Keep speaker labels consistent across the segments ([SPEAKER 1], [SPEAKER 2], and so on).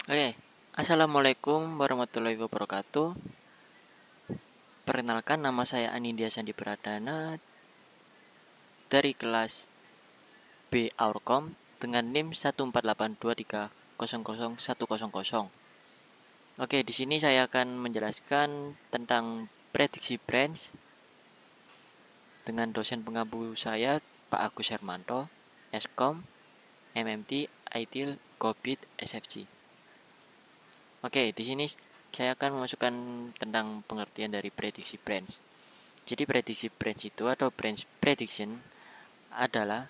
[SPEAKER 1] Oke, Assalamualaikum warahmatullahi wabarakatuh. Perkenalkan, nama saya Anindya Sandi Pradana dari kelas B Aurkom dengan NIM 14882300100. Oke, di sini saya akan menjelaskan tentang prediksi branch dengan dosen pengampu saya, Pak Agus Hermanto, Eskom, MMT, ITIL, Kobit, SFG. Oke, di sini saya akan memasukkan tentang pengertian dari prediksi branch. Jadi prediksi branch itu atau branch prediction adalah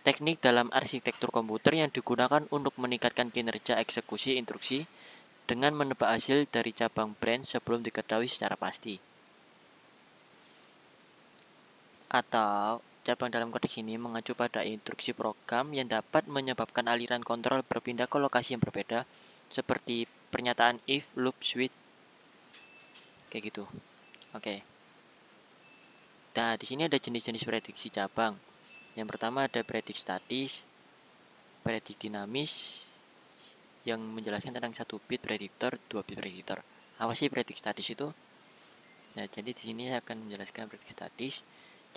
[SPEAKER 1] teknik dalam arsitektur komputer yang digunakan untuk meningkatkan kinerja eksekusi instruksi dengan menebak hasil dari cabang branch sebelum diketahui secara pasti. Atau cabang dalam konteks ini mengacu pada instruksi program yang dapat menyebabkan aliran kontrol berpindah ke lokasi yang berbeda, seperti pernyataan if, loop, switch, kayak gitu. Oke. Nah, di sini ada jenis-jenis prediksi cabang. Yang pertama ada predik statis, predik dinamis, yang menjelaskan tentang 1 bit prediktor, 2 bit prediktor. Apa sih predik statis itu? Nah, jadi di sini saya akan menjelaskan predik statis.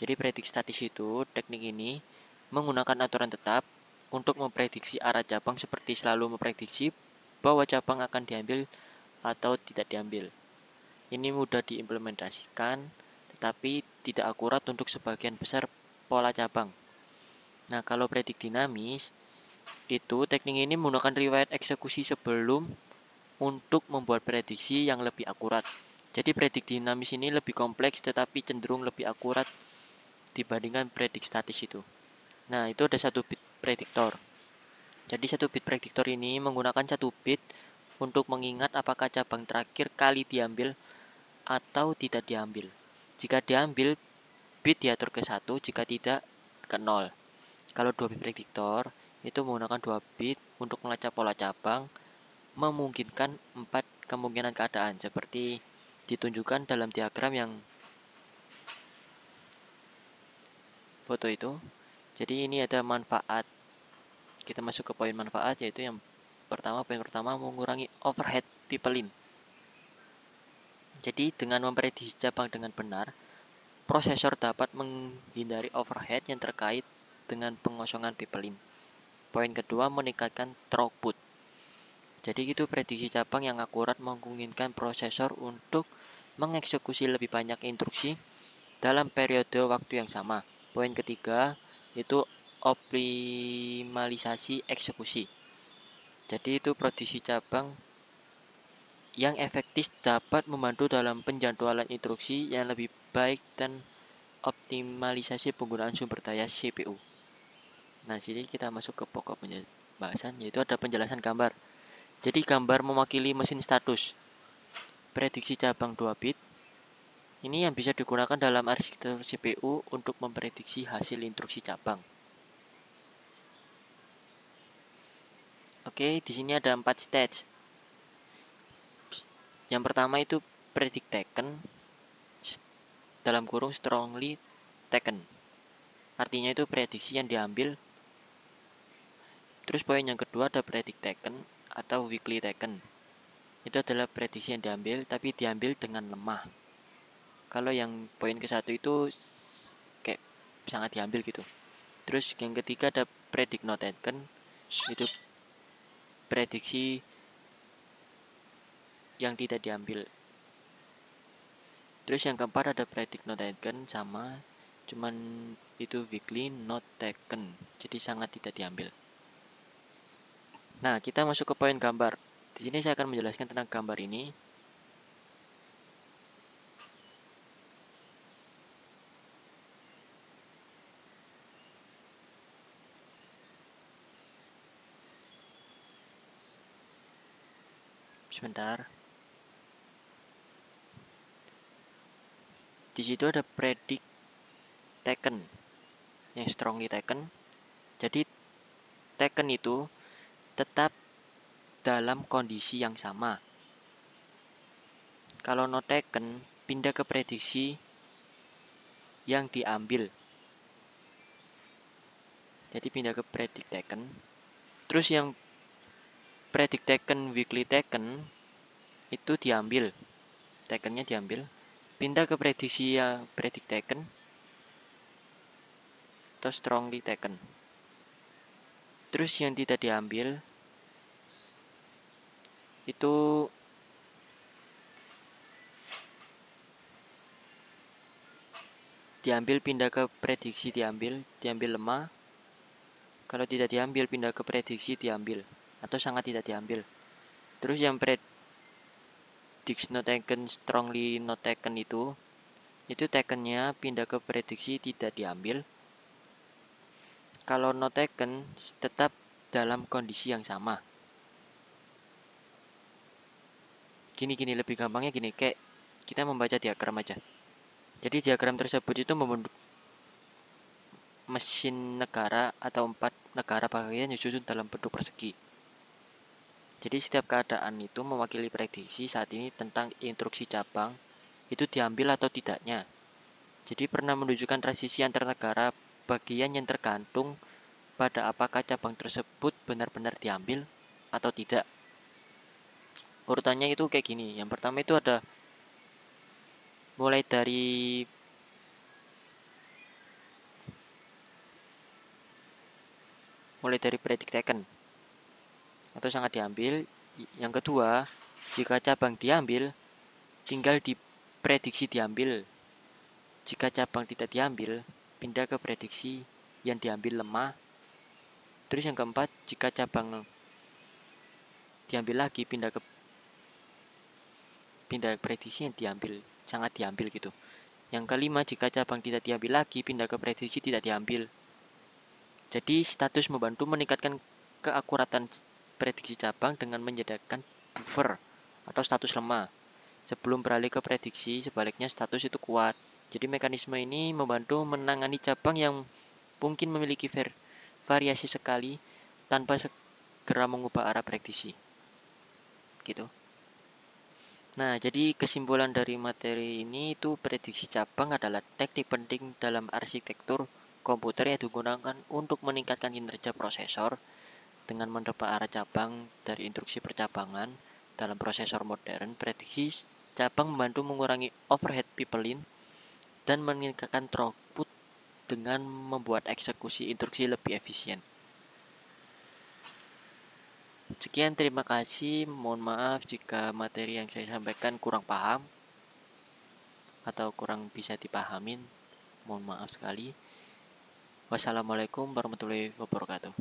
[SPEAKER 1] Jadi predik statis itu teknik ini menggunakan aturan tetap untuk memprediksi arah cabang, seperti selalu memprediksi bahwa cabang akan diambil atau tidak diambil. Ini mudah diimplementasikan, tetapi tidak akurat untuk sebagian besar pola cabang. Nah, kalau predik dinamis, itu teknik ini menggunakan riwayat eksekusi sebelum untuk membuat prediksi yang lebih akurat. Jadi predik dinamis ini lebih kompleks tetapi cenderung lebih akurat dibandingkan predik statis itu. Nah, itu ada 1 bit prediktor. Jadi 1 bit prediktor ini menggunakan 1 bit untuk mengingat apakah cabang terakhir kali diambil atau tidak diambil. Jika diambil, bit diatur ke 1, jika tidak ke 0. Kalau 2 bit prediktor itu menggunakan 2 bit untuk melacak pola cabang, memungkinkan 4 kemungkinan keadaan seperti ditunjukkan dalam diagram yang foto itu. Jadi ini ada manfaat. Kita masuk ke poin manfaat, yaitu poin pertama mengurangi overhead peopling. Jadi dengan memprediksi cabang dengan benar, prosesor dapat menghindari overhead yang terkait dengan pengosongan peopling. Poin kedua, meningkatkan throughput. Jadi itu prediksi cabang yang akurat memungkinkan prosesor untuk mengeksekusi lebih banyak instruksi dalam periode waktu yang sama. Poin ketiga itu optimalisasi eksekusi. Jadi itu prediksi cabang yang efektif dapat membantu dalam penjadwalan instruksi yang lebih baik dan optimalisasi penggunaan sumber daya CPU. Nah, sini kita masuk ke pokok pembahasan, yaitu ada penjelasan gambar. Jadi gambar mewakili mesin status. Prediksi cabang 2 bit ini yang bisa digunakan dalam arsitektur CPU untuk memprediksi hasil instruksi cabang. Oke, di sini ada 4 stage. Yang pertama itu predict taken, dalam kurung strongly taken. Artinya itu prediksi yang diambil. Terus poin yang kedua ada predict taken atau weakly taken. Itu adalah prediksi yang diambil tapi diambil dengan lemah. Kalau yang poin ke-1 itu kayak sangat diambil gitu. Terus yang ketiga ada predict not taken, itu prediksi yang tidak diambil. Terus yang keempat ada predict not taken, sama, cuman itu weakly not taken, jadi sangat tidak diambil. Nah, kita masuk ke poin gambar. Di sini saya akan menjelaskan tentang gambar ini. Sebentar. Di situ ada predict taken, yang strongly taken. Jadi taken itu tetap dalam kondisi yang sama. Kalau not taken, pindah ke prediksi yang diambil. Jadi pindah ke predict taken. Terus yang predict taken, weekly taken itu diambil, takennya diambil, pindah ke prediksi ya predict taken atau strongly taken. Terus yang tidak diambil itu diambil, pindah ke prediksi, diambil lemah. Kalau tidak diambil, pindah ke prediksi, diambil atau sangat tidak diambil. Terus yang predict not taken, strongly not taken itu takennya pindah ke prediksi, tidak diambil. Kalau not taken tetap dalam kondisi yang sama. Gini lebih gampangnya gini, kayak kita membaca diagram aja. Jadi diagram tersebut itu membentuk mesin negara atau 4 negara bagian disusun dalam bentuk persegi. Jadi setiap keadaan itu mewakili prediksi saat ini tentang instruksi cabang itu diambil atau tidaknya. Jadi pernah menunjukkan transisi antar negara bagian yang tergantung pada apakah cabang tersebut benar-benar diambil atau tidak. Urutannya itu kayak gini. Yang pertama itu ada mulai dari predict taken atau sangat diambil. Yang kedua, jika cabang diambil, tinggal diprediksi diambil. Jika cabang tidak diambil, pindah ke prediksi yang diambil lemah. Terus yang keempat, jika cabang diambil lagi, pindah ke prediksi yang diambil, sangat diambil gitu. Yang kelima, jika cabang tidak diambil lagi, pindah ke prediksi tidak diambil. Jadi status membantu meningkatkan keakuratan prediksi cabang dengan menyediakan buffer atau status lemah. Sebelum beralih ke prediksi, sebaliknya status itu kuat. Jadi mekanisme ini membantu menangani cabang yang mungkin memiliki variasi sekali tanpa segera mengubah arah prediksi. Gitu. Nah, jadi kesimpulan dari materi ini itu prediksi cabang adalah teknik penting dalam arsitektur komputer yang digunakan untuk meningkatkan kinerja prosesor dengan menebak arah cabang dari instruksi percabangan. Dalam prosesor modern, prediksi cabang membantu mengurangi overhead pipeline dan meningkatkan throughput dengan membuat eksekusi instruksi lebih efisien. Sekian, terima kasih. Mohon maaf jika materi yang saya sampaikan kurang paham atau kurang bisa dipahamin. Mohon maaf sekali. Wassalamualaikum warahmatullahi wabarakatuh.